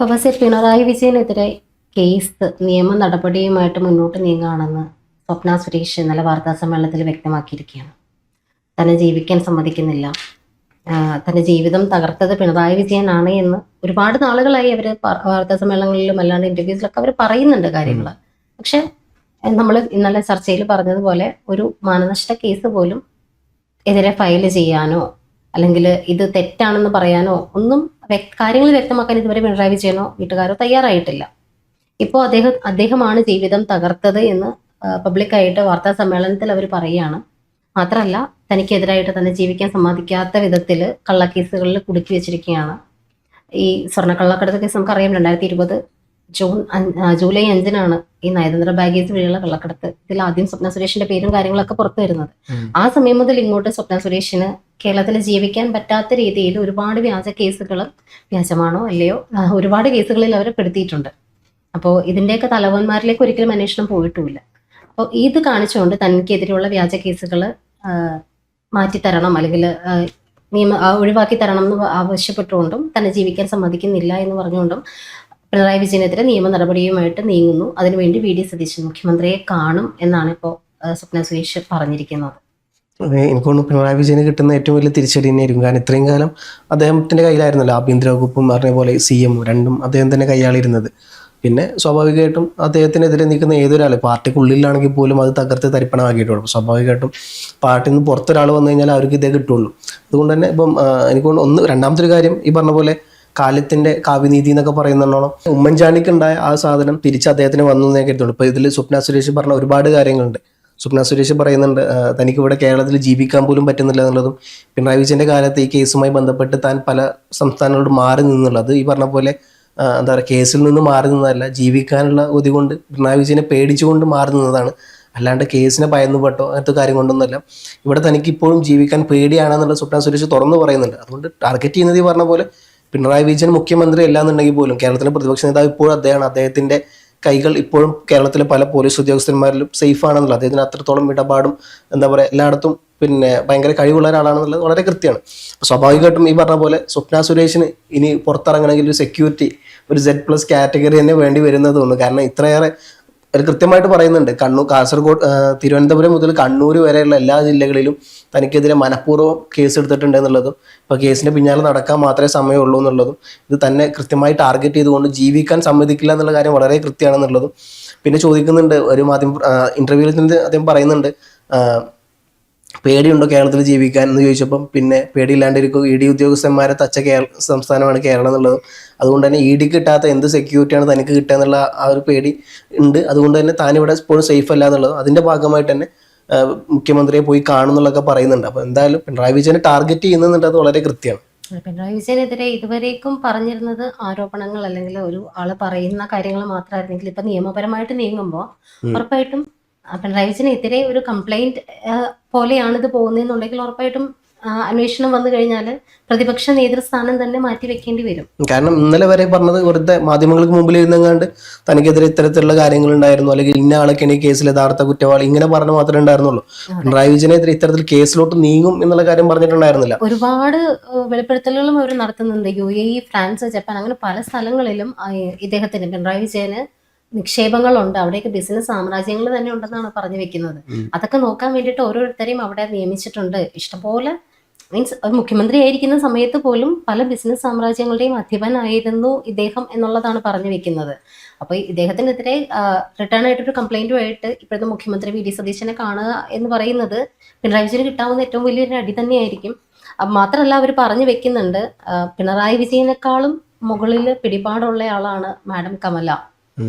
Professor Pinarayi വിജയനെതിരെ case നിയമ നടപടിയുമായിട്ട് മുന്നോട്ട് നീങ്ങുകയാണെന്ന് സ്വപ്ന സുരേഷ് ഇന്നലെ വാർത്താ സമ്മേളനത്തിൽ വ്യക്തമാക്കിയിരിക്കുകയാണ്. തന്നെ ജീവിക്കാൻ സമ്മതിക്കുന്നില്ല, തന്റെ ജീവിതം തകർത്തത് പിണറായി വിജയനാണ് എന്ന് ഒരുപാട് നാളുകളായി അവർ വാർത്താ സമ്മേളനങ്ങളിലും അല്ലാണ്ട് ഇന്റർവ്യൂസിലൊക്കെ അവർ പറയുന്നുണ്ട് കാര്യങ്ങൾ. പക്ഷെ നമ്മൾ ഇന്നലെ ചർച്ചയിൽ പറഞ്ഞതുപോലെ ഒരു മാനനഷ്ട കേസ് പോലും എതിരെ ഫയൽ ചെയ്യാനോ അല്ലെങ്കിൽ ഇത് തെറ്റാണെന്ന് പറയാനോ ഒന്നും കാര്യങ്ങൾ വ്യക്തമാക്കാൻ ഇതുവരെ പിണറായി വിജയനോ വീട്ടുകാരോ തയ്യാറായിട്ടില്ല. ഇപ്പോൾ അദ്ദേഹമാണ് ജീവിതം തകർത്തത് എന്ന് പബ്ലിക്കായിട്ട് വാർത്താ സമ്മേളനത്തിൽ അവർ പറയുകയാണ്. മാത്രമല്ല, തനിക്കെതിരായിട്ട് തന്നെ ജീവിക്കാൻ സമ്മതിക്കാത്ത വിധത്തിൽ കള്ളക്കേസുകളിൽ കുടുക്കി വെച്ചിരിക്കുകയാണ്. ഈ സ്വർണ്ണക്കള്ളക്കടത്ത് കേസ് നമുക്കറിയാം, 2020 ജൂലൈ 5-നാണ് ഈ നയതന്ത്ര ബാഗേജ് വഴിയുള്ള കള്ളക്കടത്ത്. ഇതിൽ ആദ്യം സ്വപ്ന സുരേഷിന്റെ പേരും കാര്യങ്ങളൊക്കെ പുറത്തു വരുന്നത്. ആ സമയം മുതൽ ഇങ്ങോട്ട് സ്വപ്ന സുരേഷിന് കേരളത്തിൽ ജീവിക്കാൻ പറ്റാത്ത രീതിയിൽ ഒരുപാട് വ്യാജ കേസുകൾ, വ്യാജമാണോ അല്ലയോ, ഒരുപാട് കേസുകളിൽ അവർ പെടുത്തിയിട്ടുണ്ട്. അപ്പോൾ ഇതിന്റെയൊക്കെ തലവന്മാരിലേക്ക് ഒരിക്കലും അന്വേഷണം പോയിട്ടുമില്ല. അപ്പോൾ ഇത് കാണിച്ചുകൊണ്ട് തനിക്കെതിരെയുള്ള വ്യാജ കേസുകൾ മാറ്റിത്തരണം അല്ലെങ്കിൽ ഒഴിവാക്കി തരണം എന്ന് ആവശ്യപ്പെട്ടുകൊണ്ടും തന്നെ ജീവിക്കാൻ സമ്മതിക്കുന്നില്ല എന്ന് പറഞ്ഞുകൊണ്ടും പിണറായി വിജയനെതിരെ നിയമ നടപടിയുമായിട്ട് നീങ്ങുന്നു. അതിനുവേണ്ടി വി ഡി സതീശൻ മുഖ്യമന്ത്രിയെ കാണും എന്നാണ് ഇപ്പോൾ സ്വപ്ന സുരേഷ് പറഞ്ഞിരിക്കുന്നത്. എനിക്ക് തോന്നുന്നു പിണറായി വിജയന് കിട്ടുന്ന ഏറ്റവും വലിയ തിരിച്ചടി തന്നെയായിരിക്കും. കാരണം ഇത്രയും കാലം അദ്ദേഹത്തിന്റെ കയ്യിലായിരുന്നല്ലോ ആഭ്യന്തര വകുപ്പും പറഞ്ഞ പോലെ CM രണ്ടും അദ്ദേഹം തന്നെ കൈയാളിരുന്നത്. പിന്നെ സ്വാഭാവികമായിട്ടും അദ്ദേഹത്തിനെതിരെ നിൽക്കുന്ന ഏതൊരാൾ പാർട്ടിക്കുള്ളിലാണെങ്കിൽ പോലും അത് തകർത്ത് തരിപ്പണമാക്കിയിട്ടുള്ളൂ. സ്വാഭാവികമായിട്ടും പാർട്ടിയിൽ നിന്ന് പുറത്തൊരാൾ വന്നു കഴിഞ്ഞാൽ അവർക്ക് ഇതേ കിട്ടുള്ളൂ. അതുകൊണ്ട് തന്നെ ഇപ്പം എനിക്ക് രണ്ടാമത്തെ ഒരു കാര്യം, ഈ പറഞ്ഞ പോലെ കാലത്തിന്റെ കാവ്യനീതി എന്നൊക്കെ പറയുന്നോണം ഉമ്മൻചാണ്ടിക്ക് ഉണ്ടായ ആ സാധനം തിരിച്ച് അദ്ദേഹത്തിന് വന്നു എന്നേ കരുതുള്ളൂ. ഇപ്പൊ ഇതിൽ സ്വപ്ന സുരേഷ് പറഞ്ഞ ഒരുപാട് കാര്യങ്ങളുണ്ട്. സ്വപ്ന സുരേഷ് പറയുന്നുണ്ട് തനിക്ക് ഇവിടെ കേരളത്തിൽ ജീവിക്കാൻ പോലും പറ്റുന്നില്ല എന്നുള്ളതും, പിണറായി വിജയന്റെ കാലത്ത് ഈ കേസുമായി ബന്ധപ്പെട്ട് താൻ പല സംസ്ഥാനങ്ങളോട് മാറി നിന്നുള്ളത് ഈ പറഞ്ഞ പോലെ എന്താ പറയുക കേസിൽ നിന്ന് മാറി നിന്നതല്ല, ജീവിക്കാനുള്ള കൊതി കൊണ്ട് പിണറായി വിജയനെ പേടിച്ചുകൊണ്ട് മാറി നിന്നതാണ്. അല്ലാണ്ട് കേസിനെ ഭയന്നുപെട്ടോ അങ്ങനത്തെ കാര്യം കൊണ്ടൊന്നുമല്ല. ഇവിടെ തനിക്ക് ഇപ്പോഴും ജീവിക്കാൻ പേടിയാണെന്നുള്ള സ്വപ്ന സുരേഷ് തുറന്നു പറയുന്നുണ്ട്. അതുകൊണ്ട് ടാർഗറ്റ് ചെയ്യുന്നത് ഈ പറഞ്ഞ പോലെ പിണറായി വിജയൻ മുഖ്യമന്ത്രി അല്ലാന്നുണ്ടെങ്കിൽ പോലും കേരളത്തിലെ പ്രതിപക്ഷ നേതാവ് ഇപ്പോഴും അദ്ദേഹത്തിന്റെ കൈകൾ ഇപ്പോഴും കേരളത്തിലെ പല പോലീസ് ഉദ്യോഗസ്ഥന്മാരിലും സേഫ് ആണെന്നുള്ളത്, അദ്ദേഹത്തിന് അത്രത്തോളം ഇടപാടും എന്താ പറയുക എല്ലായിടത്തും പിന്നെ ഭയങ്കര കഴിവുള്ള ഒരാളാണെന്നുള്ളത് വളരെ കൃത്യമാണ്. സ്വാഭാവികമായിട്ടും ഈ പറഞ്ഞ പോലെ സ്വപ്ന സുരേഷിന് ഇനി പുറത്തിറങ്ങണമെങ്കിൽ ഒരു സെക്യൂരിറ്റി, ഒരു Z+ കാറ്റഗറി തന്നെ വേണ്ടി വരുന്നത് തോന്നുന്നു. കാരണം ഇത്രയേറെ അവർ കൃത്യമായിട്ട് പറയുന്നുണ്ട്, കാസർഗോഡ്, തിരുവനന്തപുരം മുതൽ കണ്ണൂർ വരെയുള്ള എല്ലാ ജില്ലകളിലും തനിക്കെതിരെ മനഃപൂർവ്വം കേസ് എടുത്തിട്ടുണ്ട് എന്നുള്ളതും, ഇപ്പോൾ കേസിന്റെ പിന്നാലെ നടക്കാൻ മാത്രമേ സമയമുള്ളൂ എന്നുള്ളതും, ഇത് തന്നെ കൃത്യമായി ടാർഗറ്റ് ചെയ്തുകൊണ്ട് ജീവിക്കാൻ സമ്മതിക്കില്ല എന്നുള്ള കാര്യം വളരെ കൃത്യമാണെന്നുള്ളതും. പിന്നെ ചോദിക്കുന്നുണ്ട്, ഒരു മാധ്യമ ഇന്റർവ്യൂവിൽ നിന്ന് അദ്ദേഹം പറയുന്നുണ്ട് പേടിയുണ്ടോ കേരളത്തിൽ ജീവിക്കാൻ എന്ന് ചോദിച്ചപ്പം പിന്നെ പേടിയില്ലാണ്ടിരിക്കും, ED ഉദ്യോഗസ്ഥന്മാരെ തച്ച സംസ്ഥാനമാണ് കേരളം എന്നുള്ളതും, അതുകൊണ്ട് തന്നെ EDക്ക് കിട്ടാത്ത എന്ത് സെക്യൂരിറ്റിയാണ് തനിക്ക് കിട്ടുക എന്നുള്ള ആ ഒരു പേടി ഉണ്ട്. അതുകൊണ്ട് തന്നെ താനിവിടെ ഇപ്പോഴും സേഫ് അല്ല എന്നുള്ളതും, അതിന്റെ ഭാഗമായിട്ട് തന്നെ മുഖ്യമന്ത്രിയെ പോയി കാണുന്നുള്ളതൊക്കെ പറയുന്നുണ്ട്. അപ്പൊ എന്തായാലും പിണറായി വിജയനെ ടാർഗറ്റ് ചെയ്യുന്നുണ്ട്, അത് വളരെ കൃത്യമാണ്. പിണറായി വിജയനെതിരെ ഇതുവരേക്കും പറഞ്ഞിരുന്നത് ആരോപണങ്ങൾ അല്ലെങ്കിൽ ഒരു ആള് പറയുന്ന കാര്യങ്ങൾ മാത്രമായിരുന്നെങ്കിൽ ഇപ്പൊ നിയമപരമായിട്ട് നീങ്ങുമ്പോൾ ഉറപ്പായിട്ടും പിണറായി വിജയനെതിരെ ഒരു കംപ്ലൈന്റ് പോലെയാണ് ഇത് പോകുന്നതെന്നുണ്ടെങ്കിൽ ഉറപ്പായിട്ടും അന്വേഷണം വന്നു കഴിഞ്ഞാൽ പ്രതിപക്ഷ നേതൃസ്ഥാനം തന്നെ മാറ്റി വെക്കേണ്ടി വരും. കാരണം ഇന്നലെ വരെ പറഞ്ഞത് വെറുതെ മാധ്യമങ്ങൾക്ക് മുമ്പിൽ ഇരുന്നെങ്ങാണ്ട് തനിക്കെതിരെ ഇത്തരത്തിലുള്ള കാര്യങ്ങൾ ഉണ്ടായിരുന്നു, അല്ലെങ്കിൽ ഇന്ന ആളൊക്കെയാണ് ഈ കേസിൽ യഥാർത്ഥ കുറ്റവാളി, ഇങ്ങനെ പറഞ്ഞു മാത്രമേ ഉണ്ടായിരുന്നുള്ളൂ. പിണറായി വിജയനെതിരെ ഇത്തരത്തിൽ കേസിലോട്ട് നീങ്ങും എന്നുള്ള കാര്യം പറഞ്ഞിട്ടുണ്ടായിരുന്നില്ല. ഒരുപാട് വെളിപ്പെടുത്തലുകളും അവർ നടത്തുന്നുണ്ട്. UAE, ഫ്രാൻസ്, ജപ്പാൻ, അങ്ങനെ പല സ്ഥലങ്ങളിലും ഇദ്ദേഹത്തിന് പിണറായി വിജയന് നിക്ഷേപങ്ങളുണ്ട്, അവിടെയൊക്കെ ബിസിനസ് സാമ്രാജ്യങ്ങൾ തന്നെ ഉണ്ടെന്നാണ് പറഞ്ഞു വെക്കുന്നത്. അതൊക്കെ നോക്കാൻ വേണ്ടിയിട്ട് ഓരോരുത്തരെയും അവിടെ നിയമിച്ചിട്ടുണ്ട്. ഇഷ്ടംപോലെ മീൻസ് മുഖ്യമന്ത്രി ആയിരിക്കുന്ന സമയത്ത് പോലും പല ബിസിനസ് സാമ്രാജ്യങ്ങളുടെയും അധിപനായിരുന്നു ഇദ്ദേഹം എന്നുള്ളതാണ് പറഞ്ഞു വെക്കുന്നത്. അപ്പൊ ഇദ്ദേഹത്തിനെതിരെ റിട്ടേൺ ആയിട്ടൊരു കംപ്ലൈന്റുമായിട്ട് ഇപ്പോഴത്തെ മുഖ്യമന്ത്രി വി ഡി സതീശനെ കാണുക എന്ന് പറയുന്നത് പിണറായി വിജയന് കിട്ടാവുന്ന ഏറ്റവും വലിയൊരു അടി തന്നെയായിരിക്കും. മാത്രമല്ല, അവർ പറഞ്ഞു വെക്കുന്നുണ്ട് പിണറായി വിജയനേക്കാളും മുകളിൽ പിടിപാടുള്ള ആളാണ് മാഡം കമല.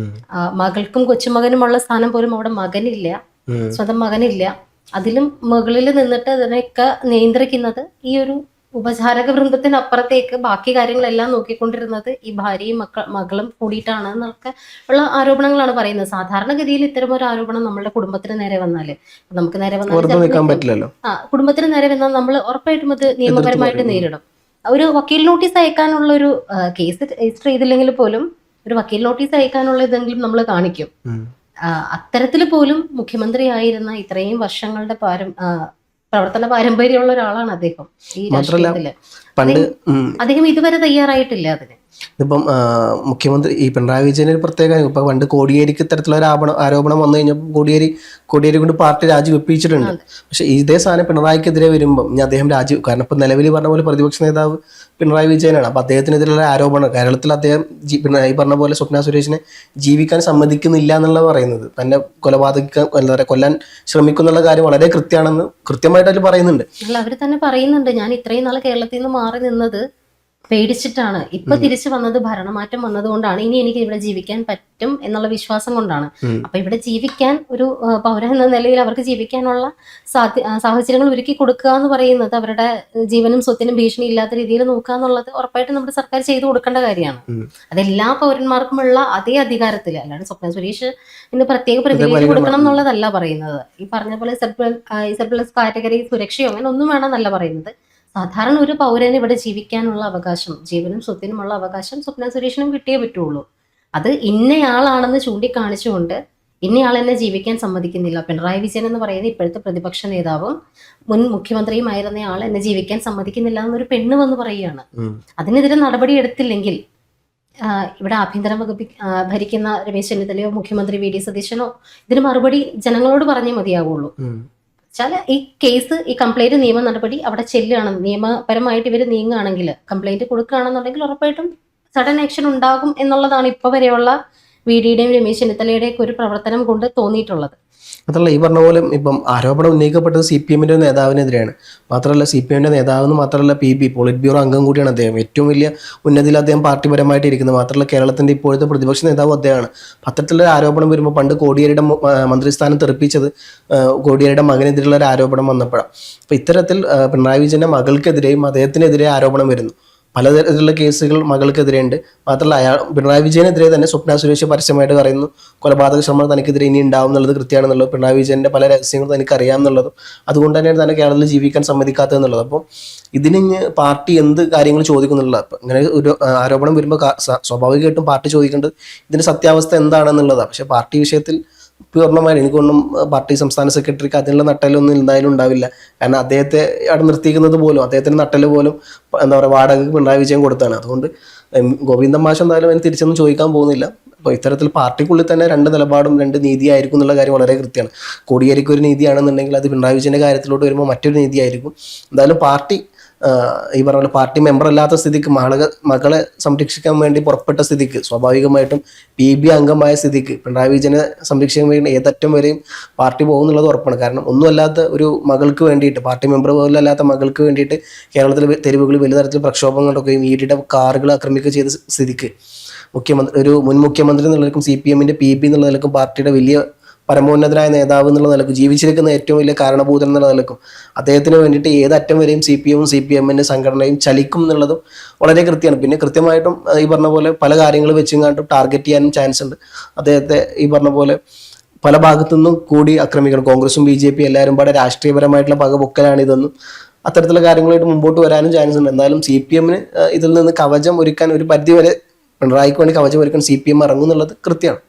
മകൾക്കും കൊച്ചുമകനുമുള്ള സ്ഥാനം പോലും അവിടെ മകനില്ല, സ്വന്തം മകനില്ല. അതിലും മുകളിൽ നിന്നിട്ട് ഇതിനെയൊക്കെ നിയന്ത്രിക്കുന്നത് ഈ ഒരു ഉപചാരക വൃന്ദത്തിനപ്പുറത്തേക്ക് ബാക്കി കാര്യങ്ങളെല്ലാം നോക്കിക്കൊണ്ടിരുന്നത് ഈ ഭാര്യയും മകളും കൂടിയിട്ടാണ് എന്നൊക്കെ ഉള്ള ആരോപണങ്ങളാണ് പറയുന്നത്. സാധാരണഗതിയിൽ ഇത്തരം ഒരു ആരോപണം നമ്മുടെ കുടുംബത്തിന് നേരെ വന്നാല് നമുക്ക് നേരെ വന്നാൽ കുടുംബത്തിന് നേരെ വന്നാൽ നമ്മൾ ഉറപ്പായിട്ടും അത് നിയമപരമായിട്ട് നേരിടും. ഒരു വക്കീൽ നോട്ടീസ് അയക്കാനുള്ള ഒരു കേസ് രജിസ്റ്റർ ചെയ്തില്ലെങ്കിൽ പോലും ഒരു വക്കീൽ നോട്ടീസ് അയക്കാനുള്ള ഇതെങ്കിലും നമ്മൾ കാണിക്കും. അത്തരത്തിൽ പോലും മുഖ്യമന്ത്രി ആയിരുന്ന ഇത്രയും വർഷങ്ങളുടെ പ്രവർത്തന പാരമ്പര്യമുള്ള ഒരാളാണ് അദ്ദേഹം ഈ രാഷ്ട്രീയത്തില്. പണ്ട് അദ്ദേഹം ഇതുവരെ തയ്യാറായിട്ടില്ല അതിന്. ഇപ്പം മുഖ്യമന്ത്രി ഈ പിണറായി വിജയന് ഒരു പ്രത്യേക ഇപ്പം പണ്ട് കോടിയേരിക്ക് ഇത്തരത്തിലുള്ള ഒരു ആരോപണം വന്നു കഴിഞ്ഞപ്പോൾ കോടിയേരി കൊണ്ട് പാർട്ടി രാജിവെപ്പിച്ചിട്ടുണ്ട്. പക്ഷെ ഇതേ സാധനം പിണറായിക്കെതിരെ വരുമ്പം ഇനി അദ്ദേഹം കാരണം ഇപ്പം നിലവിൽ പറഞ്ഞ പോലെ പ്രതിപക്ഷ നേതാവ് പിണറായി വിജയനാണ്. അപ്പം അദ്ദേഹത്തിനെതിരെയുള്ള ആരോപണം കേരളത്തിൽ അദ്ദേഹം ഈ പറഞ്ഞ പോലെ സ്വപ്ന സുരേഷിനെ ജീവിക്കാൻ സമ്മതിക്കുന്നില്ല എന്നുള്ള പറയുന്നത്, തന്നെ കൊലപാതകം എന്താ പറയുക കൊല്ലാൻ ശ്രമിക്കുന്നുള്ള കാര്യം വളരെ കൃത്യമായിട്ട് അതിൽ പറയുന്നുണ്ട്. അല്ല, അവർ തന്നെ പറയുന്നുണ്ട്, ഞാൻ ഇത്രയും നാൾ കേരളത്തിൽ നിന്ന് മാറി നിന്നത് പേടിച്ചിട്ടാണ്, ഇപ്പൊ തിരിച്ചു വന്നത് ഭരണമാറ്റം വന്നതുകൊണ്ടാണ്, ഇനി എനിക്ക് ഇവിടെ ജീവിക്കാൻ പറ്റും എന്നുള്ള വിശ്വാസം കൊണ്ടാണ്. അപ്പൊ ഇവിടെ ജീവിക്കാൻ ഒരു പൗരൻ എന്ന നിലയിൽ അവർക്ക് ജീവിക്കാനുള്ള സാഹചര്യങ്ങൾ ഒരുക്കി കൊടുക്കുക എന്ന് പറയുന്നത്, അവരുടെ ജീവനും സ്വത്തിനും ഭീഷണി ഇല്ലാത്ത രീതിയിൽ നോക്കുക എന്നുള്ളത് ഉറപ്പായിട്ടും നമ്മുടെ സർക്കാർ ചെയ്തു കൊടുക്കേണ്ട കാര്യമാണ്. അതെല്ലാ പൗരന്മാർക്കുമുള്ള അതേ അധികാരത്തിൽ, അല്ലാണ്ട് സ്വപ്ന സുരേഷ് ഇന്ന് പ്രത്യേക പ്രിവിലേജ് കൊടുക്കണം എന്നുള്ളതല്ല പറയുന്നത്. ഈ പറഞ്ഞ പോലെ സർപ്ലസ് കാറ്റഗറി സുരക്ഷയോ അങ്ങനെ ഒന്നും വേണമെന്നല്ല പറയുന്നത്. സാധാരണ ഒരു പൗരന് ഇവിടെ ജീവിക്കാനുള്ള അവകാശം, ജീവനും സ്വത്തിനുമുള്ള അവകാശം സ്വപ്ന സുരേഷിനും കിട്ടിയേ പറ്റുള്ളൂ. അത് ഇന്നയാളാണെന്ന് ചൂണ്ടിക്കാണിച്ചുകൊണ്ട് ഇന്നയാൾ എന്നെ ജീവിക്കാൻ സമ്മതിക്കുന്നില്ല, പിണറായി വിജയൻ എന്ന് പറയുന്ന ഇപ്പോഴത്തെ പ്രതിപക്ഷ നേതാവും മുൻ മുഖ്യമന്ത്രിയുമായിരുന്ന ആൾ എന്നെ ജീവിക്കാൻ സമ്മതിക്കുന്നില്ല എന്നൊരു പെണ്ണ് വന്ന് പറയുകയാണ്. അതിനെതിരെ നടപടി എടുത്തില്ലെങ്കിൽ ഇവിടെ ആഭ്യന്തര വകുപ്പ് ഭരിക്കുന്ന രമേശ് ചെന്നിത്തലയോ മുഖ്യമന്ത്രി വി.ഡി. സതീശനോ ഇതിന് മറുപടി ജനങ്ങളോട് പറഞ്ഞേ മതിയാവുള്ളൂ. വെച്ചാൽ ഈ കേസ്, ഈ കംപ്ലൈന്റ് നിയമ നടപടി അവിടെ ചെല്ലുകയാണ്, നിയമപരമായിട്ട് ഇവർ നീങ്ങുകയാണെങ്കിൽ, കംപ്ലൈന്റ് കൊടുക്കുകയാണെന്നുണ്ടെങ്കിൽ ഉറപ്പായിട്ടും സഡൻ ആക്ഷൻ ഉണ്ടാകും എന്നുള്ളതാണ് ഇപ്പൊ വരെയുള്ള വി.ഡിയുടെയും രമേശ് ചെന്നിത്തലയുടെയൊക്കെ ഒരു പ്രവർത്തനം കൊണ്ട് തോന്നിയിട്ടുള്ളത്. അതല്ല, ഈ പറഞ്ഞ പോലെ ഇപ്പം ആരോപണം ഉന്നയിക്കപ്പെട്ടത് CPM-ന്റെ നേതാവിനെതിരെയാണ്. മാത്രമല്ല CPM-ന്റെ നേതാവെന്ന് മാത്രമല്ല PB പോളിറ്റ് ബ്യൂറോ അംഗം കൂടിയാണ് അദ്ദേഹം. ഏറ്റവും വലിയ ഉന്നതിയിൽ അദ്ദേഹം പാർട്ടിപരമായിട്ട് ഇരിക്കുന്നത്. മാത്രമല്ല കേരളത്തിന്റെ ഇപ്പോഴത്തെ പ്രതിപക്ഷ നേതാവ് അദ്ദേഹമാണ്. അത്തരത്തിലുള്ള ആരോപണം വരുമ്പോൾ പണ്ട് കോടിയേരിയുടെ മന്ത്രിസ്ഥാനം തെറിപ്പിച്ചത് കോടിയേരിയുടെ മകനെതിരെയുള്ള ഒരു ആരോപണം വന്നപ്പോഴാണ്. അപ്പൊ ഇത്തരത്തിൽ പിണറായി വിജയന്റെ മകൾക്കെതിരെയും അദ്ദേഹത്തിനെതിരെ ആരോപണം വരുന്നു. പലതരത്തിലുള്ള കേസുകൾ മകൾക്കെതിരെയുണ്ട്. മാത്രമല്ല പിണറായി വിജയനെതിരെ തന്നെ സ്വപ്ന സുരേഷ് പരസ്യമായിട്ട് പറയുന്നു കൊലപാതക ശ്രമം തനിക്കെതിരെ ഇനി ഉണ്ടാവും എന്നുള്ളത് കൃത്യമാണെന്നുള്ളത്, പിണറായി വിജയന്റെ പല രഹസ്യങ്ങളും തനിക്ക് അറിയാമെന്നുള്ളതും, അതുകൊണ്ട് തന്നെയാണ് തന്നെ കേരളത്തിൽ ജീവിക്കാൻ സമ്മതിക്കാത്തതെന്നുള്ളത്. അപ്പോൾ ഇതിന് പാർട്ടി എന്ത് കാര്യങ്ങൾ ചോദിക്കുന്നുള്ളത്. അപ്പം ഇങ്ങനെ ഒരു ആരോപണം വരുമ്പോൾ സ്വാഭാവികമായിട്ടും പാർട്ടി ചോദിക്കേണ്ടത് ഇതിന്റെ സത്യാവസ്ഥ എന്താണെന്നുള്ളതാണ്. പക്ഷെ പാർട്ടി വിഷയത്തിൽ പൂർണ്ണമായി എനിക്കൊന്നും പാർട്ടി സംസ്ഥാന സെക്രട്ടറിക്ക് അതിനുള്ള നട്ടലൊന്നും എന്തായാലും ഉണ്ടാവില്ല. കാരണം അദ്ദേഹത്തെ അവിടെ നിർത്തിക്കുന്നത് പോലും, അദ്ദേഹത്തിന്റെ നട്ടല് പോലും എന്താ പറയുക വാടകയ്ക്ക് പിണറായി വിജയൻ കൊടുത്താണ്. അതുകൊണ്ട് ഗോവിന്ദൻ മാഷ് എന്തായാലും അതിന് തിരിച്ചൊന്നും ചോദിക്കാൻ പോകുന്നില്ല. അപ്പോൾ ഇത്തരത്തിൽ പാർട്ടിക്കുള്ളിൽ തന്നെ രണ്ട് നിലപാടും രണ്ട് നീതിയായിരിക്കും എന്നുള്ള കാര്യം വളരെ കൃത്യമാണ്. കോടിയേരിക്ക് ഒരു നീതിയാണെന്നുണ്ടെങ്കിൽ അത് പിണറായി വിജയന്റെ കാര്യത്തിലോട്ട് വരുമ്പോൾ മറ്റൊരു നീതിയായിരിക്കും. എന്തായാലും പാർട്ടി ഈ പറഞ്ഞ പോലെ പാർട്ടി മെമ്പർ അല്ലാത്ത സ്ഥിതിക്ക് മകളെ സംരക്ഷിക്കാൻ വേണ്ടി പുറപ്പെട്ട സ്ഥിതിക്ക് സ്വാഭാവികമായിട്ടും PB അംഗമായ സ്ഥിതിക്ക് പിണറായി വിജയനെ സംരക്ഷിക്കാൻ വേണ്ടി ഏതറ്റം വരെയും പാർട്ടി പോകുന്നുള്ളത് ഉറപ്പാണ്. കാരണം ഒന്നുമല്ലാത്ത ഒരു മകൾക്ക് വേണ്ടിയിട്ട്, പാർട്ടി മെമ്പർ പോലും അല്ലാത്ത മകൾക്ക് വേണ്ടിയിട്ട് കേരളത്തിലെ തെരുവുകളിൽ വലിയ തരത്തിൽ പ്രക്ഷോഭം നടക്കുകയും ED-യുടെ കാറുകൾ ആക്രമിക്കുകയും ചെയ്ത സ്ഥിതിക്ക് ഒരു മുൻ മുഖ്യമന്ത്രി എന്നുള്ള നിലക്കും CPM-ന്റെ PB എന്നുള്ള നിലക്കും പാർട്ടിയുടെ വലിയ പരമോന്നതനായ നേതാവ് എന്നുള്ള നിലക്കും ജീവിച്ചിരിക്കുന്ന ഏറ്റവും വലിയ കാരണഭൂതൻ എന്നുള്ള നിലക്കും അദ്ദേഹത്തിന് വേണ്ടിയിട്ട് ഏതറ്റം വരെയും CPM-ഉം CPM-ന്റെ സംഘടനയും ചലിക്കും എന്നുള്ളതും വളരെ കൃത്യമാണ്. പിന്നെ കൃത്യമായിട്ടും ഈ പറഞ്ഞ പോലെ പല കാര്യങ്ങൾ വെച്ചും കണ്ടും ടാർഗറ്റ് ചെയ്യാനും ചാൻസ് ഉണ്ട്. അദ്ദേഹത്തെ ഈ പറഞ്ഞ പോലെ പല ഭാഗത്തു നിന്നും കൂടി ആക്രമിക്കണം. കോൺഗ്രസും BJP എല്ലാവരും പാടെ രാഷ്ട്രീയപരമായിട്ടുള്ള പകപൊക്കലാണ് ഇതെന്നും അത്തരത്തിലുള്ള കാര്യങ്ങളായിട്ട് മുമ്പോട്ട് വരാനും ചാൻസ് ഉണ്ട്. എന്തായാലും CPM-ന് ഇതിൽ നിന്ന് കവചം ഒരുക്കാൻ ഒരു പരിധി വരെ, പിണറായിക്ക് വേണ്ടി കവചം ഒരുക്കാൻ CPM ഇറങ്ങും എന്നുള്ളത് കൃത്യമാണ്.